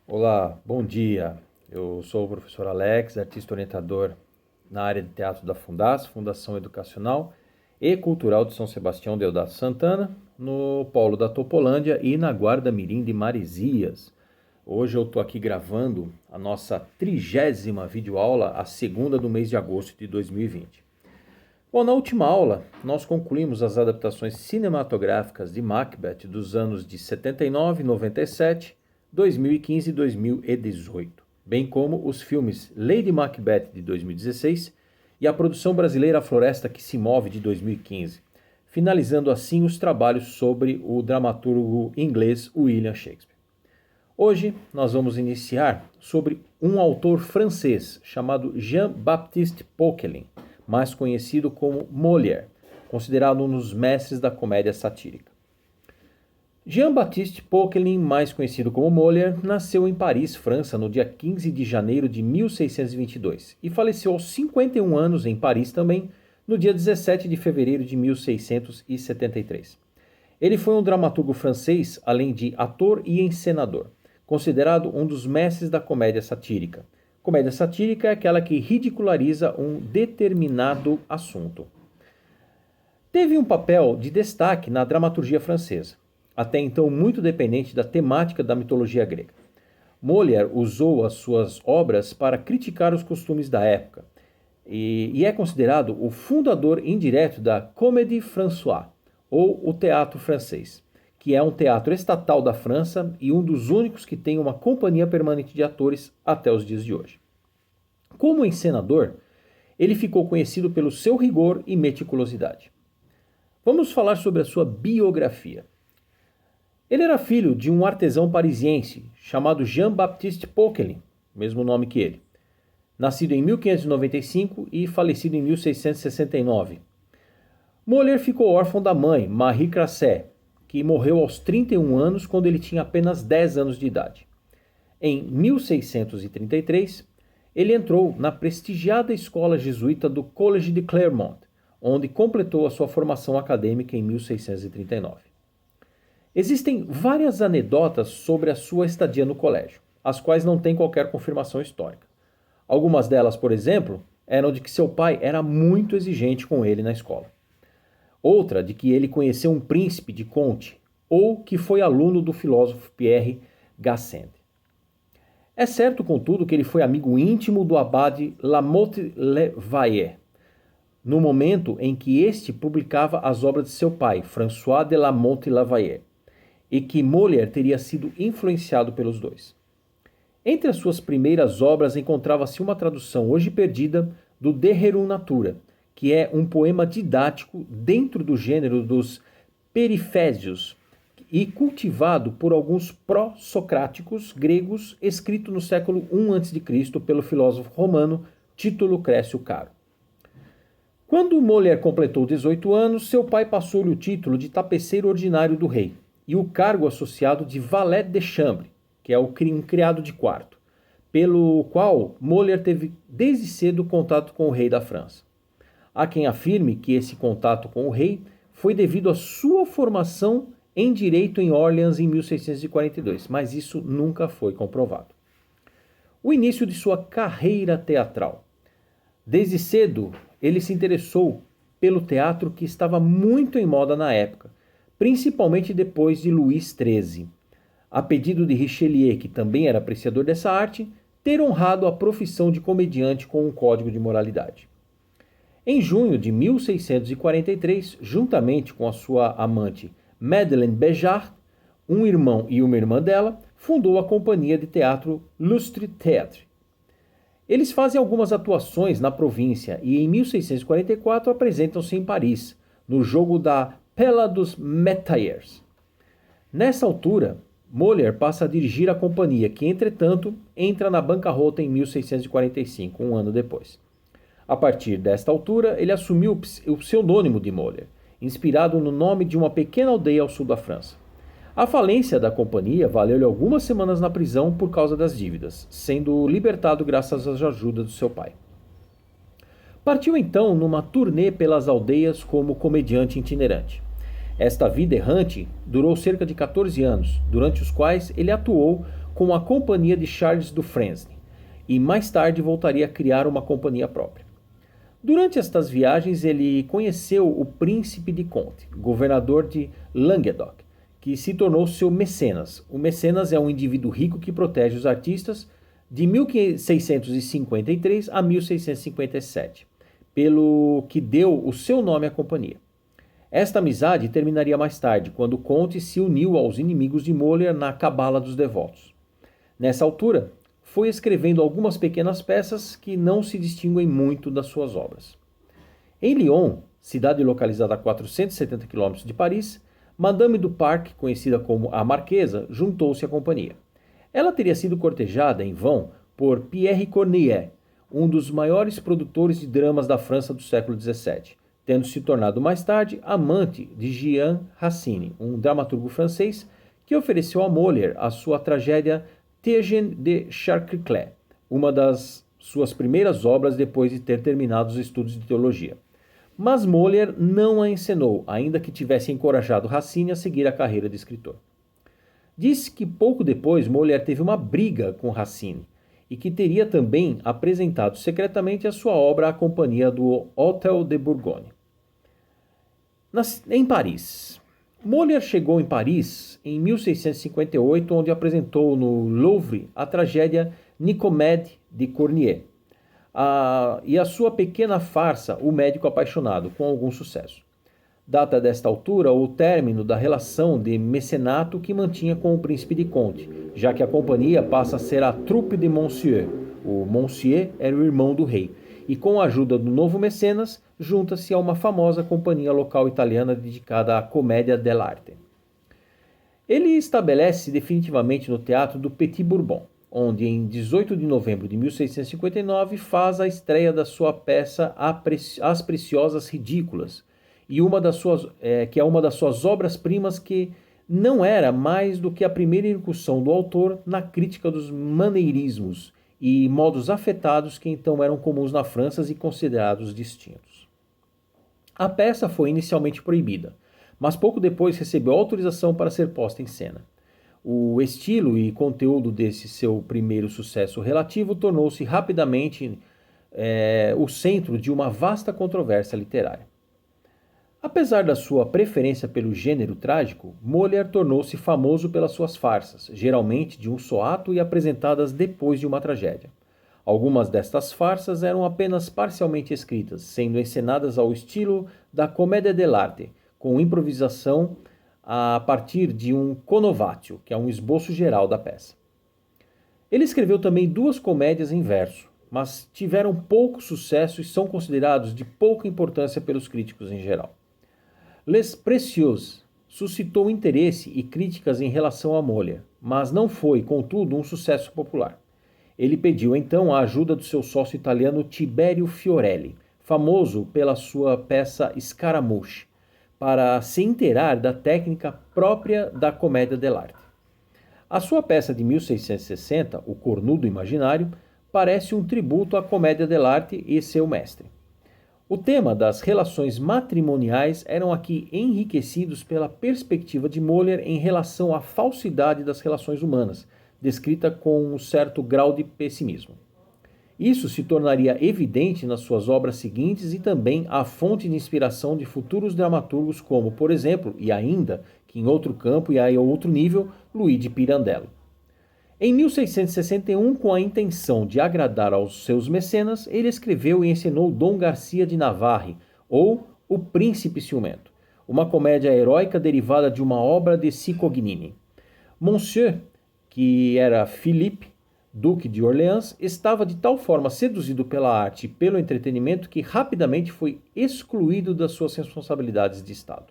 Olá, bom dia. Eu sou o professor Alex, artista orientador na área de teatro da Fundação Educacional e Cultural de São Sebastião Deodato Santana, no Polo da Topolândia e na Guarda Mirim de Maresias. Hoje eu estou aqui gravando a nossa 30ª videoaula, a segunda do mês de agosto de 2020. Bom, na última aula, nós concluímos as adaptações cinematográficas de Macbeth dos anos de 79, 97, 2015 e 2018, bem como os filmes Lady Macbeth de 2016 e a produção brasileira A Floresta que se Move de 2015, finalizando assim os trabalhos sobre o dramaturgo inglês William Shakespeare. Hoje nós vamos iniciar sobre um autor francês chamado Jean-Baptiste Poquelin, mais conhecido como Molière, considerado um dos mestres da comédia satírica. Jean-Baptiste Poquelin, mais conhecido como Molière, nasceu em Paris, França, no dia 15 de janeiro de 1622 e faleceu aos 51 anos em Paris também, no dia 17 de fevereiro de 1673. Ele foi um dramaturgo francês, além de ator e encenador, considerado um dos mestres da comédia satírica. Comédia satírica é aquela que ridiculariza um determinado assunto. Teve um papel de destaque na dramaturgia francesa, até então muito dependente da temática da mitologia grega. Molière usou as suas obras para criticar os costumes da época e é considerado o fundador indireto da Comédie Française, ou o teatro francês, que é um teatro estatal da França e um dos únicos que tem uma companhia permanente de atores até os dias de hoje. Como encenador, ele ficou conhecido pelo seu rigor e meticulosidade. Vamos falar sobre a sua biografia. Ele era filho de um artesão parisiense chamado Jean-Baptiste Poquelin, mesmo nome que ele, nascido em 1595 e falecido em 1669. Molière ficou órfão da mãe, Marie Crasset, que morreu aos 31 anos quando ele tinha apenas 10 anos de idade. Em 1633, ele entrou na prestigiada escola jesuíta do Collège de Clermont, onde completou a sua formação acadêmica em 1639. Existem várias anedotas sobre a sua estadia no colégio, as quais não têm qualquer confirmação histórica. Algumas delas, por exemplo, eram de que seu pai era muito exigente com ele na escola. Outra de que ele conheceu um príncipe de Conti, ou que foi aluno do filósofo Pierre Gassendi. É certo, contudo, que ele foi amigo íntimo do abade Lamotte-le-Vayer, no momento em que este publicava as obras de seu pai, François de Lamotte-le-Vayer, e que Molière teria sido influenciado pelos dois. Entre as suas primeiras obras encontrava-se uma tradução hoje perdida do De Rerum Natura, que é um poema didático dentro do gênero dos perifésios e cultivado por alguns pró-socráticos gregos, escrito no século I a.C. pelo filósofo romano Tito Lucrécio Caro. Quando Molière completou 18 anos, seu pai passou-lhe o título de tapeceiro ordinário do rei e o cargo associado de valet de chambre, que é um criado de quarto, pelo qual Molière teve desde cedo contato com o rei da França. Há quem afirme que esse contato com o rei foi devido à sua formação em direito em Orleans em 1642, mas isso nunca foi comprovado. O início de sua carreira teatral. Desde cedo, ele se interessou pelo teatro que estava muito em moda na época, principalmente depois de Luís XIII, a pedido de Richelieu, que também era apreciador dessa arte, ter honrado a profissão de comediante com um código de moralidade. Em junho de 1643, juntamente com a sua amante Madeleine Béjart, um irmão e uma irmã dela, fundou a companhia de teatro Lustre Théâtre. Eles fazem algumas atuações na província e em 1644 apresentam-se em Paris, no jogo da Pela dos Métaiers. Nessa altura, Molière passa a dirigir a companhia, que entretanto entra na bancarrota em 1645, um ano depois. A partir desta altura, ele assumiu o pseudônimo de Molière, inspirado no nome de uma pequena aldeia ao sul da França. A falência da companhia valeu-lhe algumas semanas na prisão por causa das dívidas, sendo libertado graças às ajudas do seu pai. Partiu então numa turnê pelas aldeias como comediante itinerante. Esta vida errante durou cerca de 14 anos, durante os quais ele atuou com a companhia de Charles Dufresne, e mais tarde voltaria a criar uma companhia própria. Durante estas viagens, ele conheceu o príncipe de Conti, governador de Languedoc, que se tornou seu mecenas. O mecenas é um indivíduo rico que protege os artistas de 1653 a 1657, pelo que deu o seu nome à companhia. Esta amizade terminaria mais tarde, quando Conti se uniu aos inimigos de Molière na Cabala dos Devotos. Nessa altura, foi escrevendo algumas pequenas peças que não se distinguem muito das suas obras. Em Lyon, cidade localizada a 470 km de Paris, Madame du Parc, conhecida como a Marquesa, juntou-se à companhia. Ela teria sido cortejada, em vão, por Pierre Corneille, um dos maiores produtores de dramas da França do século XVII, tendo se tornado mais tarde amante de Jean Racine, um dramaturgo francês que ofereceu a Molière a sua tragédia Tégène de Charcreclet, uma das suas primeiras obras depois de ter terminado os estudos de teologia. Mas Molière não a encenou, ainda que tivesse encorajado Racine a seguir a carreira de escritor. Diz que pouco depois Molière teve uma briga com Racine e que teria também apresentado secretamente a sua obra à companhia do Hôtel de Bourgogne. Em Paris. Molière chegou em Paris em 1658, onde apresentou no Louvre a tragédia Nicomède de Corneille e a sua pequena farsa O Médico Apaixonado, com algum sucesso. Data desta altura o término da relação de mecenato que mantinha com o príncipe de Conti, já que a companhia passa a ser a Troupe de Monsieur. O Monsieur era o irmão do rei, e com a ajuda do novo mecenas, junta-se a uma famosa companhia local italiana dedicada à comédia dell'arte. Ele estabelece definitivamente no teatro do Petit Bourbon, onde em 18 de novembro de 1659 faz a estreia da sua peça As Preciosas Ridículas, e que é uma das suas obras-primas, que não era mais do que a primeira incursão do autor na crítica dos maneirismos e modos afetados que então eram comuns na França e considerados distintos. A peça foi inicialmente proibida, mas pouco depois recebeu autorização para ser posta em cena. O estilo e conteúdo desse seu primeiro sucesso relativo tornou-se rapidamente o centro de uma vasta controvérsia literária. Apesar da sua preferência pelo gênero trágico, Molière tornou-se famoso pelas suas farsas, geralmente de um só ato e apresentadas depois de uma tragédia. Algumas destas farsas eram apenas parcialmente escritas, sendo encenadas ao estilo da comédia dell'arte, com improvisação a partir de um conovatio, que é um esboço geral da peça. Ele escreveu também 2 comédias em verso, mas tiveram pouco sucesso e são considerados de pouca importância pelos críticos em geral. Les Précieuses suscitou interesse e críticas em relação a Molière, mas não foi, contudo, um sucesso popular. Ele pediu então a ajuda do seu sócio italiano Tiberio Fiorelli, famoso pela sua peça Scaramouche, para se inteirar da técnica própria da comédia dell'arte. A sua peça de 1660, O Cornudo Imaginário, parece um tributo à comédia dell'arte e seu mestre. O tema das relações matrimoniais eram aqui enriquecidos pela perspectiva de Molière em relação à falsidade das relações humanas, descrita com um certo grau de pessimismo. Isso se tornaria evidente nas suas obras seguintes e também a fonte de inspiração de futuros dramaturgos como, por exemplo, e ainda que em outro campo e a outro nível, Luigi Pirandello. Em 1661, com a intenção de agradar aos seus mecenas, ele escreveu e encenou Dom Garcia de Navarre, ou O Príncipe Ciumento, uma comédia heróica derivada de uma obra de Cicognini. Monsieur, que era Philippe, Duque de Orleans, estava de tal forma seduzido pela arte e pelo entretenimento que rapidamente foi excluído das suas responsabilidades de Estado.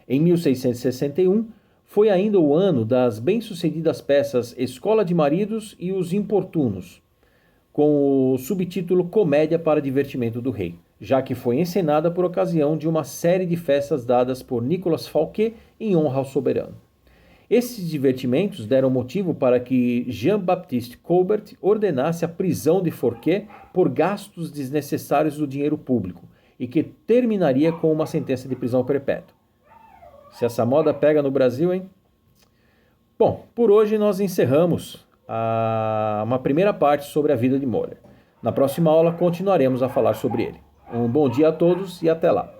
Em 1661, foi ainda o ano das bem-sucedidas peças Escola de Maridos e Os Importunos, com o subtítulo Comédia para Divertimento do Rei, já que foi encenada por ocasião de uma série de festas dadas por Nicolas Fouquet em honra ao soberano. Esses divertimentos deram motivo para que Jean-Baptiste Colbert ordenasse a prisão de Fouquet por gastos desnecessários do dinheiro público e que terminaria com uma sentença de prisão perpétua. Se essa moda pega no Brasil, hein? Bom, por hoje nós encerramos uma primeira parte sobre a vida de Moller. Na próxima aula continuaremos a falar sobre ele. Um bom dia a todos e até lá.